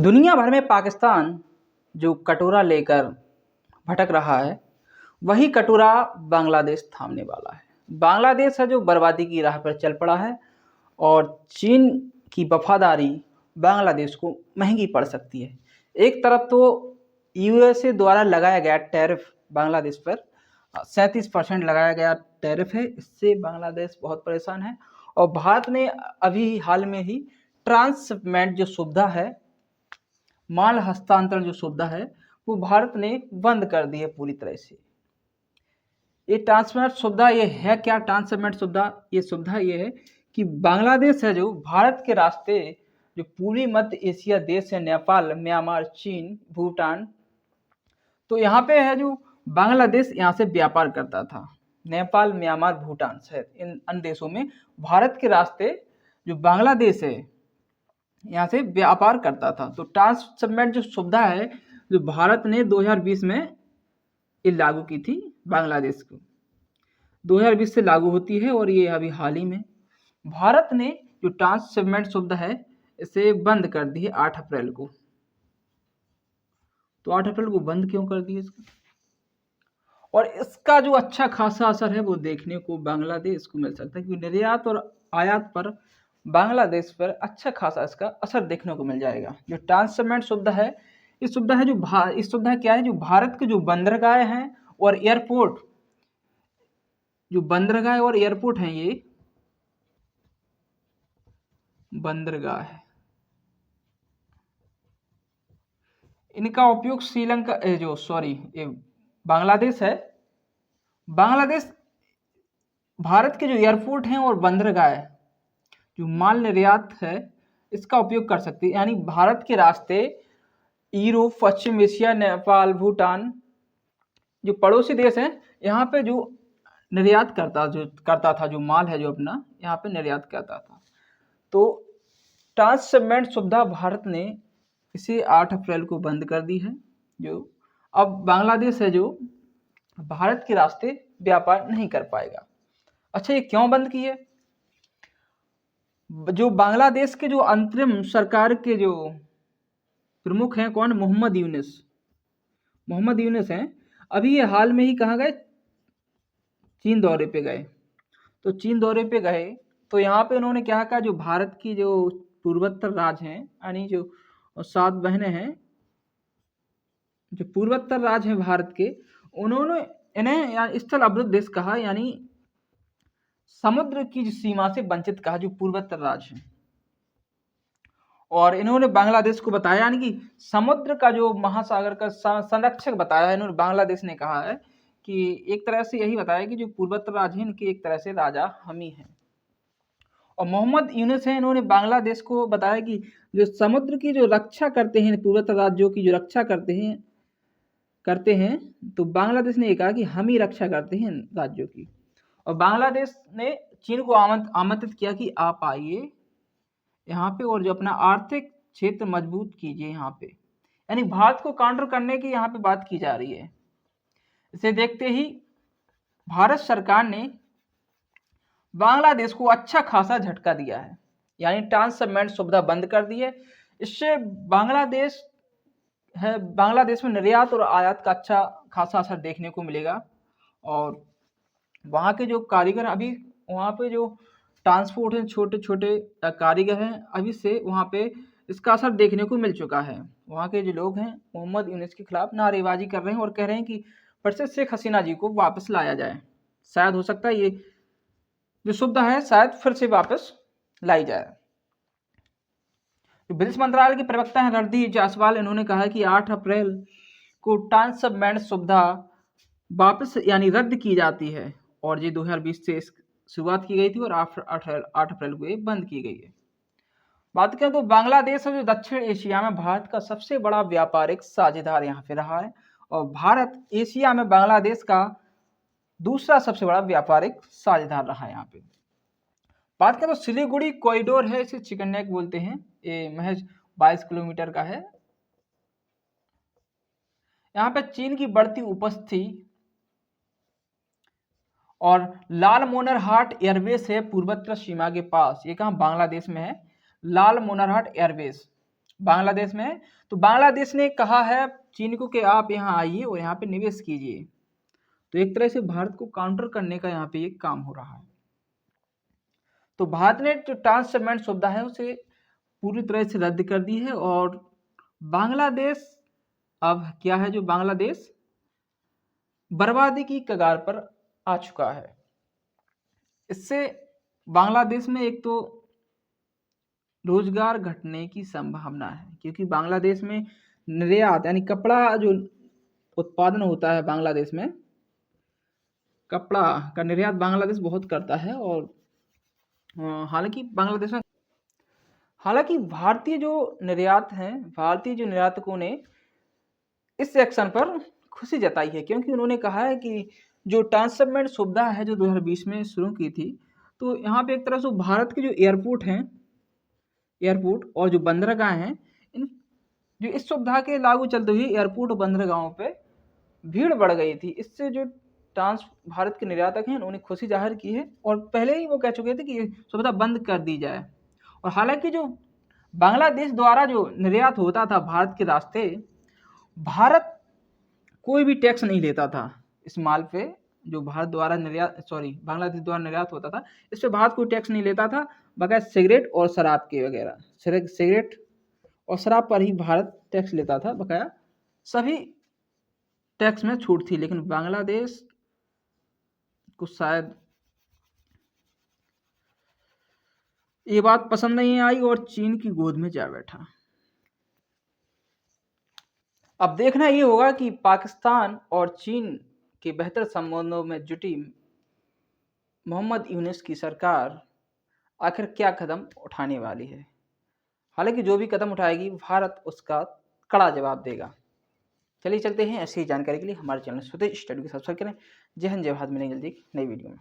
दुनिया भर में पाकिस्तान जो कटोरा लेकर भटक रहा है, वही कटोरा बांग्लादेश थामने वाला है। बांग्लादेश है जो बर्बादी की राह पर चल पड़ा है और चीन की वफादारी बांग्लादेश को महंगी पड़ सकती है। एक तरफ तो यूएसए द्वारा लगाया गया टैरिफ बांग्लादेश पर 37% लगाया गया टैरिफ है, इससे बांग्लादेश बहुत परेशान है। और भारत ने अभी हाल में ही ट्रांसशिपमेंट जो सुविधा है, माल हस्तांतरण जो सुविधा है, वो भारत ने बंद कर दी है पूरी तरह से। ये ट्रांसशिपमेंट सुविधा ये है क्या? ट्रांसशिपमेंट सुविधा ये है कि बांग्लादेश है जो भारत के रास्ते जो पूर्वी मध्य एशिया देश है, नेपाल, म्यांमार, चीन, भूटान, तो यहाँ पे है जो बांग्लादेश यहाँ से व्यापार करता था। नेपाल, म्यांमार, भूटान सहित इन अन्य देशों में भारत के रास्ते जो बांग्लादेश है यहाँ से व्यापार करता था। तो ट्रांसशिपमेंट जो सुविधा है जो भारत ने 2020 में ये लागू की थी बांग्लादेश को, 2020 से लागू होती है और ये अभी हाल ही में भारत ने जो ट्रांसशिपमेंट सुविधा है इसे बंद कर दी है 8 अप्रैल को। तो 8 अप्रैल को बंद क्यों कर दिया इसको? और इसका जो अच्छा खासा असर है वो देखने को बांग्लादेश को मिल सकता है, क्योंकि निर्यात और आयात पर बांग्लादेश पर अच्छा खासा इसका असर देखने को मिल जाएगा। जो ट्रांसशिपमेंट सुविधा है, इस सुविधा क्या है, जो भारत के जो बंदरगाह हैं और एयरपोर्ट, जो बंदरगाह और एयरपोर्ट हैं, ये बंदरगाह है, इनका उपयोग श्रीलंका बांग्लादेश है, बांग्लादेश भारत के जो एयरपोर्ट हैं और बंदरगाह है, जो माल निर्यात है, इसका उपयोग कर सकती है। यानी भारत के रास्ते यूरोप, पश्चिम एशिया, नेपाल, भूटान जो पड़ोसी देश हैं, यहाँ पे जो निर्यात करता था जो माल है जो अपना यहाँ पे निर्यात करता था। तो ट्रांसशिपमेंट सुविधा भारत ने इसे 8 अप्रैल को बंद कर दी है। जो अब बांग्लादेश है जो भारत के रास्ते व्यापार नहीं कर पाएगा। अच्छा, ये क्यों बंद की है? जो बांग्लादेश के जो अंतरिम सरकार के जो प्रमुख हैं, कौन? मोहम्मद यूनुस हैं। अभी ये हाल में ही कहाँ गए? चीन दौरे पे गए। तो चीन दौरे पे गए तो यहाँ पे उन्होंने क्या कहा, जो भारत की जो पूर्वोत्तर राज्य हैं, यानी जो 7 बहनें हैं, जो पूर्वोत्तर राज्य हैं भारत के, उन्होंने इन्हें स्थल अवरुद्ध देश कहा, यानी समुद्र की जो सीमा से वंचित कहा, जो पूर्वोत्तर राज्य है। और इन्होंने बांग्लादेश को बताया, यानी कि समुद्र का जो महासागर का संरक्षक बताया है इन्होंने। बांग्लादेश ने कहा है कि एक तरह से यही बताया कि जो पूर्वोत्तर राज्य है इनके एक तरह से राजा हम ही हैं। और मोहम्मद यूनुस है, इन्होंने बांग्लादेश को बताया कि जो समुद्र की जो रक्षा करते हैं, पूर्वोत्तर राज्यों की जो रक्षा करते हैं, तो बांग्लादेश ने कहा कि हम ही रक्षा करते हैं राज्यों की। और बांग्लादेश ने चीन को आमंत्रित किया कि आप आइए यहाँ पे और जो अपना आर्थिक क्षेत्र मजबूत कीजिए यहाँ पे, यानी भारत को काउंटर करने की यहाँ पे बात की जा रही है। इसे देखते ही भारत सरकार ने बांग्लादेश को अच्छा खासा झटका दिया है, यानी ट्रांसशिपमेंट सुविधा बंद कर दी है। इससे बांग्लादेश में निर्यात और आयात का अच्छा खासा असर देखने को मिलेगा। और वहाँ के जो कारीगर, अभी वहाँ पे जो ट्रांसपोर्ट हैं, छोटे छोटे कारीगर हैं, अभी से वहाँ पे इसका असर देखने को मिल चुका है। वहाँ के जो लोग हैं मोहम्मद यूनुस के खिलाफ नारेबाजी कर रहे हैं और कह रहे हैं कि फिर से शेख हसीना जी को वापस लाया जाए। शायद हो सकता है ये जो सुविधा है शायद फिर से वापस लाई जाए। विदेश मंत्रालय के प्रवक्ता हैं रणधीर जायसवाल, इन्होंने कहा कि 8 अप्रैल को ट्रांसशिपमेंट सुविधा वापस यानी रद्द की जाती है और ये 2020 से शुरुआत की गई थी और 8 अप्रैल को ये बंद की गई है। बात करें तो बांग्लादेश है जो दक्षिण एशिया में भारत का सबसे बड़ा व्यापारिक साझेदार यहाँ पे रहा है और भारत एशिया में बांग्लादेश का दूसरा सबसे बड़ा व्यापारिक साझेदार रहा है यहाँ पे। बात करें तो सिलीगुड़ी कॉरिडोर है, इसे चिकन नेक बोलते हैं, ये महज 22 किलोमीटर का है। यहाँ पे चीन की बढ़ती उपस्थिति और लाल मोनरहाट एयरबेस है पूर्वोत्तर सीमा के पास, ये कहाँ? बांग्लादेश में है लाल मोनरहाट एयरबेस। बांग्लादेश में। तो बांग्लादेश ने कहा है चीन को कि आप यहाँ आइए और यहाँ पे निवेश कीजिए। तो एक तरह से भारत को काउंटर करने का यहाँ पे एक काम हो रहा है। तो भारत ने जो ट्रांसशिपमेंट सुविधा है उसे पूरी तरह से रद्द कर दी है और बांग्लादेश अब क्या है, जो बांग्लादेश बर्बादी की कगार पर आ चुका है। इससे बांग्लादेश में एक तो रोजगार घटने की संभावना है, क्योंकि बांग्लादेश में निर्यात यानी कपड़ा जो उत्पादन होता है, बांग्लादेश में कपड़ा का निर्यात बांग्लादेश बहुत करता है। और हालांकि बांग्लादेश में भारतीय जो निर्यातकों ने इस एक्शन पर खुशी जताई है, क्योंकि उन्होंने कहा है कि जो ट्रांसशिपमेंट सुविधा है जो 2020 में शुरू की थी, तो यहाँ पे एक तरह से भारत के जो एयरपोर्ट और जो बंदरगाह हैं, इन जो इस सुविधा के लागू चलते हुए एयरपोर्ट और बंदरगाहों पे भीड़ बढ़ गई थी। इससे जो भारत के निर्यातक हैं उन्होंने खुशी जाहिर की है और पहले ही वो कह चुके थे कि ये सुविधा बंद कर दी जाए। और हालांकि जो बांग्लादेश द्वारा जो निर्यात होता था भारत के रास्ते, भारत कोई भी टैक्स नहीं लेता था इस माल पे, जो बांग्लादेश द्वारा निर्यात होता था, इस पे भारत कोई टैक्स नहीं लेता था, बगैर सिगरेट और शराब के वगैरह। सिगरेट और शराब पर ही भारत टैक्स लेता था, बकाया सभी टैक्स में छूट थी। लेकिन बांग्लादेश को शायद ये बात पसंद नहीं आई और चीन की गोद में जा बैठा। अब देखना ये होगा कि पाकिस्तान और चीन के बेहतर संबंधों में जुटी मोहम्मद यूनुस की सरकार आखिर क्या कदम उठाने वाली है। हालांकि जो भी कदम उठाएगी भारत उसका कड़ा जवाब देगा। चलिए चलते हैं, ऐसी जानकारी के लिए हमारे चैनल स्वदेश स्टडी को सब्सक्राइब करें। जय हिंद जय भारत, मिलेंगे जल्दी नई वीडियो में।